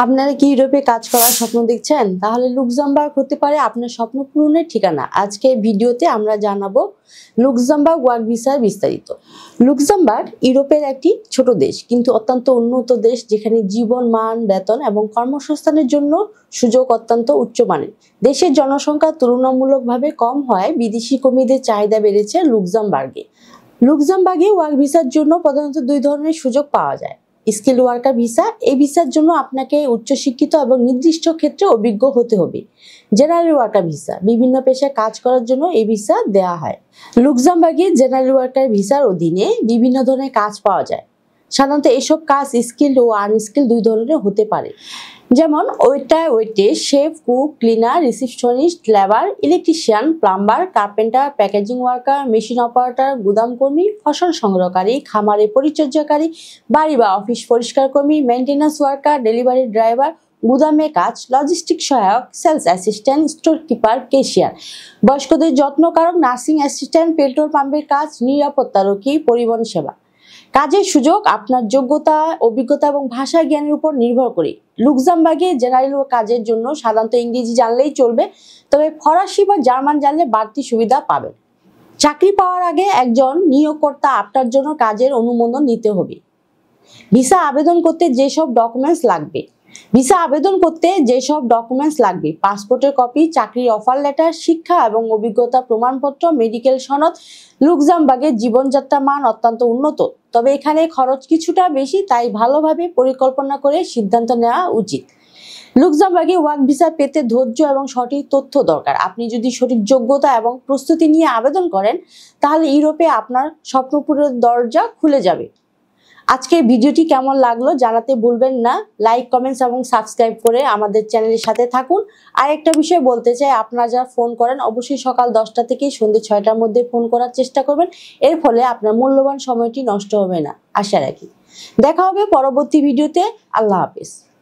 আপনারা কি ইউরোপে কাজ করার স্বপ্ন দেখছেন? তাহলে লুক্সেমবার্গ হতে পারে আপনার স্বপ্ন পূরণের ঠিকানা। আজকে ভিডিওতে আমরা জানাবো লুক্সেমবার্গ ওয়ার্ক ভিসার বিস্তারিত। লুক্সেমবার্গ ইউরোপের একটি ছোট দেশ, কিন্তু অত্যন্ত উন্নত দেশ, যেখানে জীবন মান, বেতন এবং কর্মসংস্থানের জন্য সুযোগ অত্যন্ত উচ্চমানের। দেশের জনসংখ্যা তুলনামূলকভাবে কম হওয়ায় বিদেশি কর্মীদের চাহিদা বেড়েছে লুক্সেমবার্গে। লুক্সেমবার্গে ওয়ার্ক ভিসার জন্য প্রধানত দুই ধরনের সুযোগ পাওয়া যায়। স্কিল ওয়ার্কার ভিসা, এই ভিসার জন্য আপনাকে উচ্চশিক্ষিত এবং নির্দিষ্ট ক্ষেত্রে অভিজ্ঞ হতে হবে। জেনারেল ওয়ার্কার ভিসা, বিভিন্ন পেশায় কাজ করার জন্য এই ভিসা দেওয়া হয়। লুক্সেমবার্গে জেনারেল ওয়ার্কার ভিসার অধীনে বিভিন্ন ধরনের কাজ পাওয়া যায়। সাধারণত এসব কাজ স্কিল ও আনস্কিল দুই ধরনের হতে পারে, যেমন waiter, waitress, chef, cook, cleaner, receptionist, labour, electrician, plumber, carpenter, packaging worker, machine operator, গুদামকর্মী, ফসল সংগ্রহকারী, খামারে পরিচর্যাকারী, বাড়ি বা অফিস পরিষ্কার কর্মী, মেইনটেন্যান্স ওয়ার্কার, ডেলিভারি ড্রাইভার, গুদামে কাজ, লজিস্টিক সহায়ক, sales assistant, store keeper, cashier, বয়স্কদের যত্নকারক, নার্সিং অ্যাসিস্ট্যান্ট, পেট্রোল পাম্পের কাজ, নিরাপত্তারক্ষী, পরিবহন সেবা। কাজের সুযোগ আপনার যোগ্যতা, অভিজ্ঞতা এবং ভাষা জ্ঞানের উপর নির্ভর করে। লুক্সেমবার্গে জেনারেল কাজের জন্য সাধারণত ইংরেজি জানলেই চলবে, তবে ফরাসি বা জার্মান জানলে বাড়তি সুবিধা পাবেন। চাকরি পাওয়ার আগে একজন নিয়োগকর্তা আপনার জন্য কাজের অনুমোদন নিতে হবে। ভিসা আবেদন করতে যেসব ডকুমেন্টস লাগবে: পাসপোর্টের কপি, চাকরির অফার লেটার, শিক্ষা এবং অভিজ্ঞতা প্রমাণপত্র, মেডিকেল সনদ। লুক্সেমবার্গের জীবনযাত্রার মান অত্যন্ত উন্নত, তবে এখানে খরচ কিছুটা বেশি, তাই ভালোভাবে পরিকল্পনা করে সিদ্ধান্ত নেওয়া উচিত। লুক্সেমবার্গে ওয়ার্ক ভিসা পেতে ধৈর্য এবং সঠিক তথ্য দরকার। আপনি যদি সঠিক যোগ্যতা এবং প্রস্তুতি নিয়ে আবেদন করেন, তাহলে ইউরোপে আপনার স্বপ্নপূরণের দরজা খুলে যাবে। আজকের ভিডিওটি কেমন লাগলো জানাতে ভুলবেন না। লাইক, কমেন্টস এবং সাবস্ক্রাইব করে আমাদের চ্যানেলের সাথে থাকুন। আর একটা বিষয় বলতে চাই, আপনারা যারা ফোন করেন অবশ্যই সকাল 10টা থেকে সন্ধ্যে 6টার মধ্যে ফোন করার চেষ্টা করবেন। এর ফলে আপনার মূল্যবান সময়টি নষ্ট হবে না, আশা রাখি। দেখা হবে পরবর্তী ভিডিওতে। আল্লাহ হাফেজ।